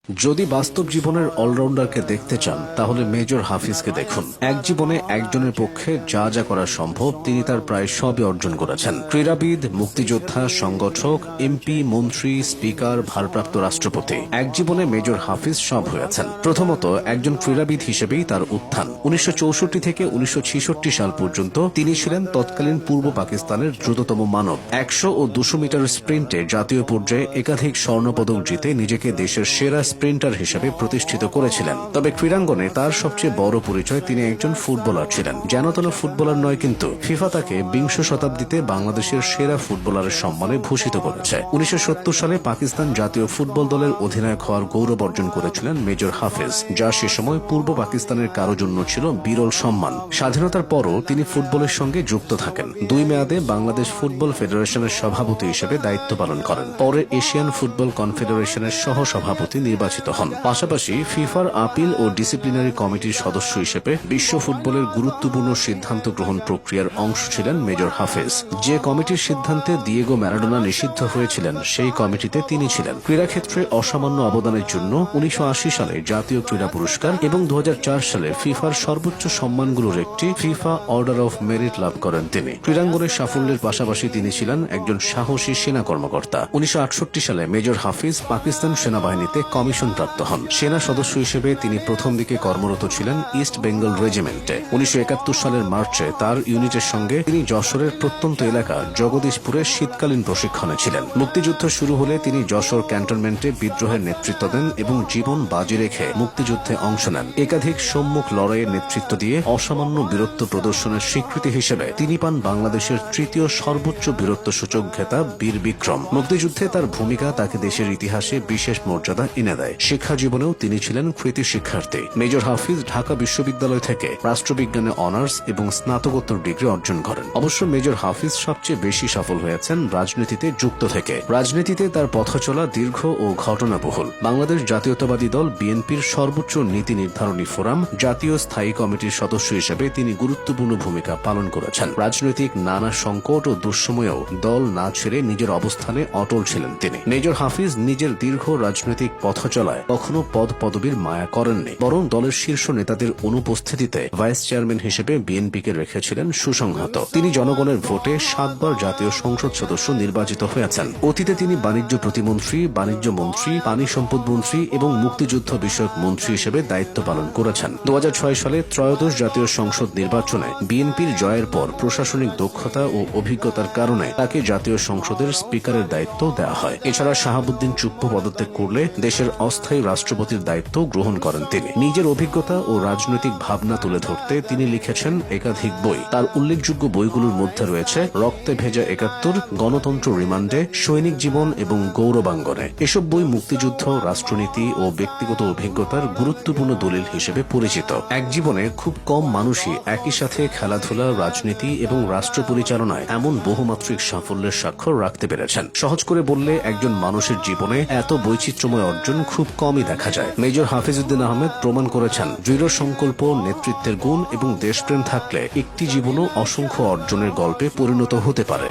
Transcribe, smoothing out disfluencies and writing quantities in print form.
যদি বাস্তব জীবনের অলরাউন্ডারকে দেখতে চান তাহলে মেজর হাফিজকে দেখুন। এক জীবনে একজনের পক্ষে যা যা করা সম্ভব তিনি তার প্রায় সবই অর্জন করেছেন। ক্রীড়াবিদ, মুক্তিযোদ্ধা, সংগঠক, এমপি, মন্ত্রী, স্পিকার, ভারপ্রাপ্ত রাষ্ট্রপতি। এক জীবনে মেজর হাফিজ সব হয়েছেন। প্রথমত, একজন ক্রীড়াবিদ হিসেবেই তার উত্থান। ১৯৬৪ থেকে ১৯৬৬ সাল পর্যন্ত তিনি ছিলেন তৎকালীন পূর্ব পাকিস্তানের দ্রুততম মানব। ১০০ ও ২০০ মিটার স্প্রিন্টে জাতীয় পর্যায়ে একাধিক স্বর্ণপদক জিতে নিজেকে দেশের সেরা স্প্রিন্টার হিসেবে প্রতিষ্ঠিত করেছিলেন। তবে ক্রীড়াঙ্গনে তার সবচেয়ে বড় পরিচয় তিনি একজন ফুটবলার ছিলেন। যেন তেন ফুটবলার নয়, কিন্তু ফিফা তাকে বিংশ শতাব্দীতে বাংলাদেশের সেরা ফুটবলারের সম্মানে ভূষিত করেছে। ১৯৭০ সালে পাকিস্তান জাতীয় ফুটবল দলের অধিনায়ক হওয়ার গৌরব অর্জন করেছিলেন মেজর হাফিজ, যা সে সময় পূর্ব পাকিস্তানের কারো জন্য ছিল বিরল সম্মান। স্বাধীনতার পরও তিনি ফুটবলের সঙ্গে যুক্ত থাকেন। ২ মেয়াদে বাংলাদেশ ফুটবল ফেডারেশনের সভাপতি হিসেবে দায়িত্ব পালন করেন। পরে এশিয়ান ফুটবল কনফেডারেশনের সহ সভাপতি নির্বাচিত হন। পাশাপাশি ফিফার আপিল ও ডিসিপ্লিনারি কমিটির সদস্য হিসেবে বিশ্ব ফুটবলের গুরুত্বপূর্ণ সিদ্ধান্ত গ্রহণ প্রক্রিয়ার অংশ ছিলেন মেজর হাফিজ। যে কমিটির সিদ্ধান্তে দিয়েগো ম্যারাডোনা নিষিদ্ধ হয়েছিলেন সেই কমিটিতে তিনি ছিলেন। ক্রীড়াক্ষেত্রে অসামান্য অবদানের জন্য ১৯৮০ সালে জাতীয় ক্রীড়া পুরস্কার এবং ২০০৪ সালে ফিফার সর্বোচ্চ সম্মানগুলোর একটি ফিফা অর্ডার অফ মেরিট লাভ করেন তিনি। ক্রীড়াঙ্গনের সাফল্যের পাশাপাশি তিনি ছিলেন একজন সাহসী সেনা কর্মকর্তা। ১৯৬৮ সালে মেজর হাফিজ পাকিস্তান সেনাবাহিনীতে কমিশনপ্রাপ্ত হন। সেনা সদস্য হিসেবে তিনি প্রথম দিকে কর্মরত ছিলেন ইস্ট বেঙ্গল রেজিমেন্টে। ১৯৭১ সালের মার্চে তার ইউনিটের সঙ্গে তিনি যশোরের প্রত্যন্ত এলাকা জগদীশপুরে শীতকালীন প্রশিক্ষণে ছিলেন। মুক্তিযুদ্ধ শুরু হলে তিনি যশোর ক্যান্টনমেন্টে বিদ্রোহের নেতৃত্ব দেন এবং জীবন বাজি রেখে মুক্তিযুদ্ধে অংশ নেন। একাধিক সম্মুখ লড়াইয়ের নেতৃত্ব দিয়ে অসামান্য বীরত্ব প্রদর্শনের স্বীকৃতি হিসেবে তিনি পান বাংলাদেশের তৃতীয় সর্বোচ্চ বীরত্বসূচক খেতাব বীর বিক্রম। মুক্তিযুদ্ধে তার ভূমিকা তাকে দেশের ইতিহাসে বিশেষ মর্যাদা এনে দেয়। শিক্ষা জীবনেও তিনি ছিলেন কৃতি শিক্ষার্থী। মেজর হাফিজ ঢাকা বিশ্ববিদ্যালয় থেকে রাষ্ট্রবিজ্ঞানে অনার্স এবং স্নাতকোত্তর ডিগ্রি অর্জন করেন। অবশ্য মেজর হাফিজ সবচেয়ে বেশি সফল হয়েছেন রাজনীতিতে যুক্ত থেকে। রাজনীতিতে তার পথচলা দীর্ঘ ও ঘটনাবহুল। বাংলাদেশ জাতীয়তাবাদী দল বিএনপির সর্বোচ্চ নীতি নির্ধারণী ফোরাম জাতীয় স্থায়ী কমিটির সদস্য হিসেবে তিনি গুরুত্বপূর্ণ ভূমিকা পালন করেছেন। রাজনৈতিক নানা সংকট ও দুঃসময়েও দল না ছেড়ে নিজের অবস্থানে অটল ছিলেন তিনি। মেজর হাফিজ নিজের দীর্ঘ রাজনৈতিক পথচলায় কখনো পদ পদবীর মায়া করেননি, বরং দলের শীর্ষ নেতাদের অনুপস্থিতিতে ভাইস চেয়ারম্যান হিসেবে বিএনপিকে রেখেছিলেন সুসংহত। তিনি জনগণের ভোটে ৭ বার জাতীয় সংসদ সদস্য নির্বাচিত হয়েছেন। অতীতে তিনি বাণিজ্য প্রতিমন্ত্রী, বাণিজ্য মন্ত্রী, পানি সম্পদ মন্ত্রী এবং মুক্তিযুদ্ধ বিষয়ক মন্ত্রী হিসেবে দায়িত্ব পালন করেছেন। ২০০৬ সালে ত্রয়োদশ জাতীয় সংসদ নির্বাচনে বিএনপির জয়ের পর প্রশাসনিক দক্ষতা ও অভিজ্ঞতার কারণে তাকে জাতীয় সংসদের স্পিকারের দায়িত্ব দেওয়া হয়। এছাড়া শাহাবুদ্দিন চুপ্পু পদত্যাগ করলে দেশের অস্থায়ী রাষ্ট্রপতির দায়িত্ব গ্রহণ করেন তিনি। নিজের অভিজ্ঞতা ও রাজনৈতিক ভাবনা তুলে ধরতে তিনি লিখেছেন একাধিক বই। তার উল্লেখযোগ্য বইগুলোর মধ্যে রয়েছে রক্তে ভেজা ৭১, গণতন্ত্র রিমান্ডে, সৈনিক জীবন এবং গৌরবাঙ্গনে। এসব বই মুক্তিযুদ্ধ, রাষ্ট্রনীতি ও ব্যক্তিগত অভিজ্ঞতার গুরুত্বপূর্ণ দলিল হিসেবে পরিচিত। এক জীবনে খুব কম মানুষই একই সাথে খেলাধুলা, রাজনীতি এবং রাষ্ট্র পরিচালনায় এমন বহুমাত্রিক সাফল্যের স্বাক্ষর রাখতে পেরেছেন। সহজ করে বললে একজন মানুষের জীবনে এত বৈচিত্র্যময় অর্জন খুব কমই দেখা যায়। মেজর হাফিজউদ্দিন আহমেদ প্রমাণ করেছেন দৃঢ় সংকল্প, নেতৃত্বের গুণ এবং দেশপ্রেম থাকলে একটি জীবনও অসংখ্য অর্জনের গল্পে পরিণত হতে পারে।